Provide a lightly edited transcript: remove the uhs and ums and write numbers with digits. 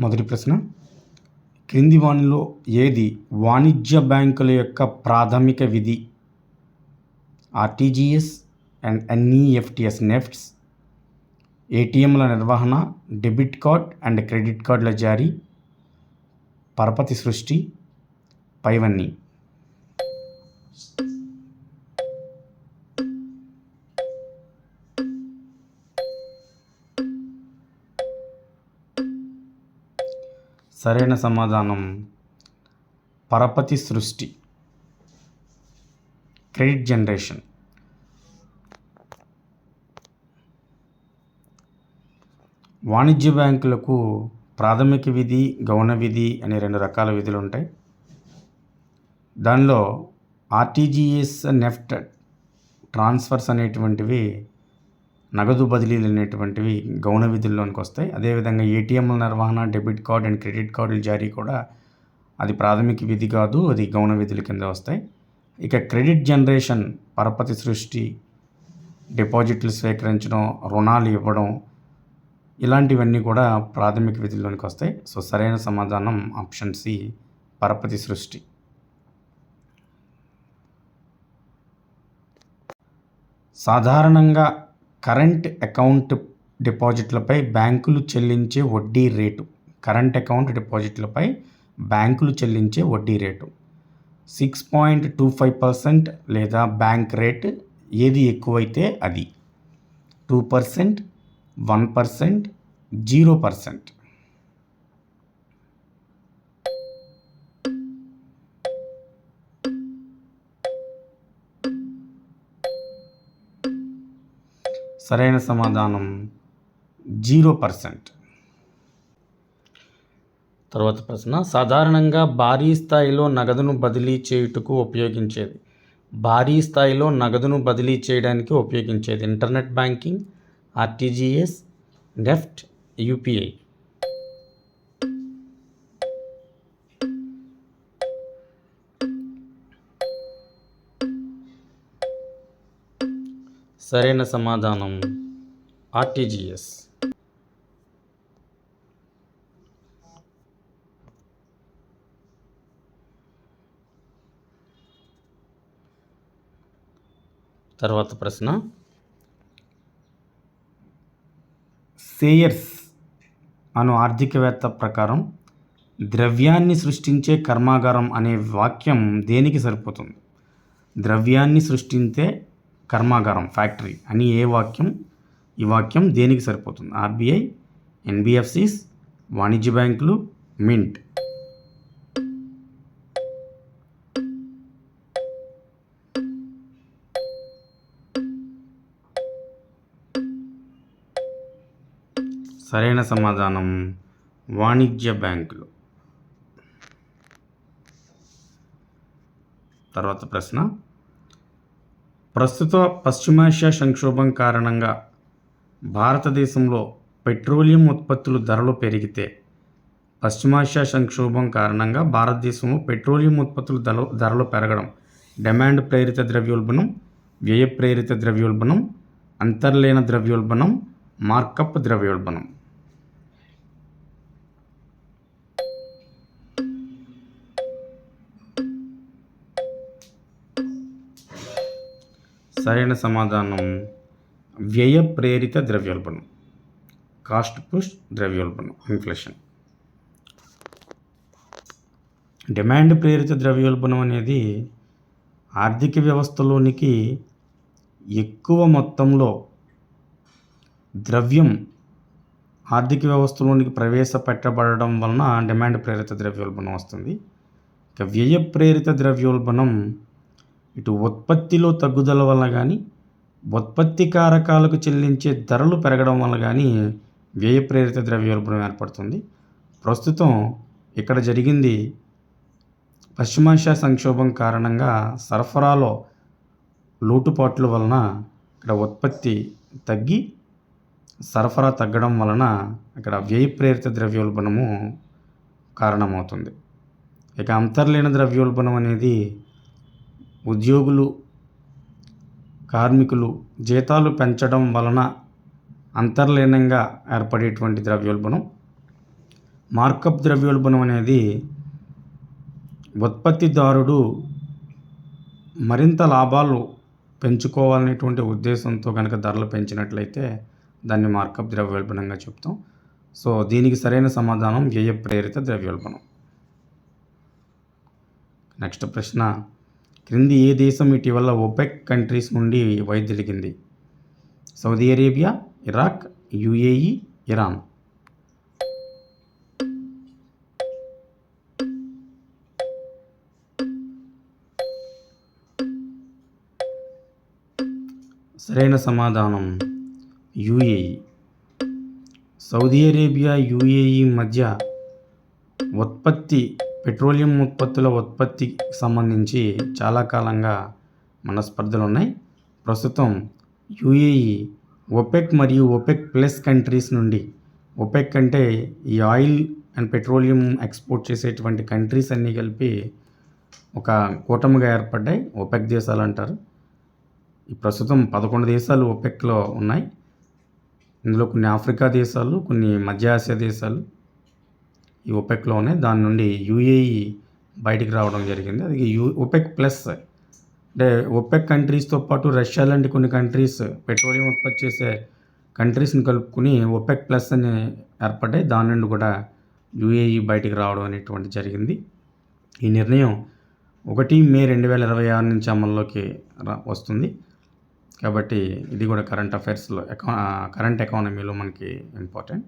మొదటి ప్రశ్న, క్రింది వానిలో ఏది వాణిజ్య బ్యాంకుల యొక్క ప్రాథమిక విధి? ఆర్టీజీఎస్ అండ్ ఎన్ఈఎఫ్టిఎస్ నెఫ్ట్స్, ఏటీఎంల నిర్వహణ, డెబిట్ కార్డ్ అండ్ క్రెడిట్ కార్డుల జారీ, పరపతి సృష్టి, పైవన్నీ. సరైన సమాధానం పరపతి సృష్టి, క్రెడిట్ జనరేషన్. వాణిజ్య బ్యాంకులకు ప్రాథమిక విధి, గౌణ విధి అనే 2 రకాల విధులు ఉంటాయి. దానిలో ఆర్టీజీఎస్, నెఫ్ట్ ట్రాన్స్ఫర్స్ అనేటువంటివి, నగదు బదిలీలు అనేటువంటివి గౌణ విధుల్లోనికి వస్తాయి. అదేవిధంగా ఏటీఎంల నిర్వహణ, డెబిట్ కార్డ్ అండ్ క్రెడిట్ కార్డుల జారీ కూడా అది ప్రాథమిక విధి కాదు, అది గౌణ విధుల కింద వస్తాయి. ఇక క్రెడిట్ జనరేషన్, పరపతి సృష్టి, డిపాజిట్లు స్వీకరించడం, రుణాలు ఇవ్వడం, ఇలాంటివన్నీ కూడా ప్రాథమిక విధుల్లోనికి వస్తాయి. సో సరైన సమాధానం ఆప్షన్ సి, పరపతి సృష్టి. సాధారణంగా కరెంట్ అకౌంట్ డిపాజిట్లపై బ్యాంకులు చెల్లించే వడ్డీ రేటు. కరెంట్ అకౌంట్ డిపాజిట్లపై బ్యాంకులు చెల్లించే వడ్డీ రేటు 6.25% లేదా బ్యాంక్ రేట్. ఏది ఎక్కువైతే అది 2%, 1%, 0%. సరైన సమాధానం 0%. తర్వాత ప్రశ్న, సాధారణంగా భారీ స్థాయిలో నగదును బదిలీ చేయుటకు ఉపయోగించేది. భారీ స్థాయిలో నగదును బదిలీ చేయడానికి ఉపయోగించేది internet banking, RTGS, NEFT, UPI. సరైన సమాధానం ఆర్టీజీఎస్. తర్వాత ప్రశ్న, సేయర్స్ అను ఆర్థికవేత్త ప్రకారం ద్రవ్యాన్ని సృష్టించే కర్మాగారం అనే వాక్యం దేనికి సరిపోతుంది? ద్రవ్యాన్ని సృష్టించే కర్మాగారం, ఫ్యాక్టరీ అని ఈ వాక్యం దేనికి సరిపోతుంది? ఆర్బీఐ, ఎన్బిఎఫ్సిస్, వాణిజ్య బ్యాంకులు, మింట్. సరైన సమాధానం వాణిజ్య బ్యాంకులు. తర్వాత ప్రశ్న, ప్రస్తుత పశ్చిమాసియా సంక్షోభం కారణంగా భారతదేశంలో పెట్రోలియం ఉత్పత్తుల ధరలు పెరిగితే, పశ్చిమాసియా సంక్షోభం కారణంగా భారతదేశంలో పెట్రోలియం ఉత్పత్తుల ధరలు పెరగడం డిమాండ్ ప్రేరిత ద్రవ్యోల్బణం, వ్యయ ప్రేరిత ద్రవ్యోల్బణం, అంతర్లీన ద్రవ్యోల్బణం, మార్కప్ ద్రవ్యోల్బణం. సరైన సమాధానం వ్యయ ప్రేరిత ద్రవ్యోల్బణం, కాస్ట్ పుష్ ద్రవ్యోల్బణం, ఇన్ఫ్లేషన్. డిమాండ్ ప్రేరిత ద్రవ్యోల్బణం అనేది ఆర్థిక వ్యవస్థలోనికి ఎక్కువ మొత్తంలో ద్రవ్యం ఆర్థిక వ్యవస్థలోనికి ప్రవేశపెట్టబడడం వలన డిమాండ్ ప్రేరిత ద్రవ్యోల్బణం వస్తుంది. ఇక వ్యయ ప్రేరిత ద్రవ్యోల్బణం ఇటు ఉత్పత్తిలో తగ్గుదల వల్ల కానీ, ఉత్పత్తి కారకాలకు చెల్లించే ధరలు పెరగడం వల్ల కానీ వ్యయ ప్రేరిత ద్రవ్యోల్బణం ఏర్పడుతుంది. ప్రస్తుతం ఇక్కడ జరిగింది పశ్చిమాసియా సంక్షోభం కారణంగా సరఫరాలో లోటుపాట్ల వలన ఇక్కడ ఉత్పత్తి తగ్గి సరఫరా తగ్గడం వలన ఇక్కడ వ్యయ ప్రేరిత ద్రవ్యోల్బణము కారణమవుతుంది. ఇక అంతర్లీన ద్రవ్యోల్బణం అనేది ఉద్యోగులు, కార్మికులు జీతాలు పెంచడం వలన అంతర్లీనంగా ఏర్పడేటువంటి ద్రవ్యోల్బణం. మార్కప్ ద్రవ్యోల్బణం అనేది ఉత్పత్తిదారుడు మరింత లాభాలు పెంచుకోవాలనేటువంటి ఉద్దేశంతో కనుక ధరలు పెంచినట్లయితే దాన్ని మార్కప్ ద్రవ్యోల్బణంగా చెప్తాం. సో దీనికి సరైన సమాధానం వ్యయ ప్రేరిత ద్రవ్యోల్బణం. నెక్స్ట్ ప్రశ్న, క్రింది ఏ దేశం ఇటీవల ఒపెక్ కంట్రీస్ నుండి వైదొలిగింది? Saudi Arabia, Iraq, UAE, Iran. సరైన సమాధానం యుఏఈ. సౌదీ అరేబియా, యుఏఈ మధ్య పెట్రోలియం ఉత్పత్తుల ఉత్పత్తికి సంబంధించి చాలా కాలంగా మనస్పర్ధలు ఉన్నాయి. ప్రస్తుతం యుఏఈ ఒపెక్ మరియు ఒపెక్ ప్లస్ కంట్రీస్ నుండి, ఒపెక్ అంటే ఈ ఆయిల్ అండ్ పెట్రోలియం ఎక్స్పోర్ట్ చేసేటువంటి కంట్రీస్ అన్నీ కలిపి ఒక కూటమిగా ఏర్పడ్డాయి, ఒపెక్ దేశాలు అంటారు. ఈ ప్రస్తుతం 11 దేశాలు ఒపెక్లో ఉన్నాయి. ఇందులో కొన్ని ఆఫ్రికా దేశాలు, కొన్ని మధ్య ఆసియా దేశాలు ఈ ఒపెక్లో ఉన్నాయి. దాని నుండి యుఏఈ బయటికి రావడం జరిగింది. అది ఒపెక్ ప్లస్ అంటే ఒపెక్ కంట్రీస్తో పాటు రష్యా లాంటి కొన్ని కంట్రీస్, పెట్రోలియం ఉత్పత్తి చేసే కంట్రీస్ని కలుపుకుని ఒపెక్ ప్లస్ అని ఏర్పడ్డాయి. దాని నుండి కూడా యుఏఈ బయటికి రావడం అనేటువంటి జరిగింది. ఈ నిర్ణయం 1 మే 2026 నుంచి అమల్లోకి వస్తుంది. కాబట్టి ఇది కూడా కరెంట్ అఫైర్స్లో, కరెంట్ ఎకానమీలో మనకి ఇంపార్టెంట్.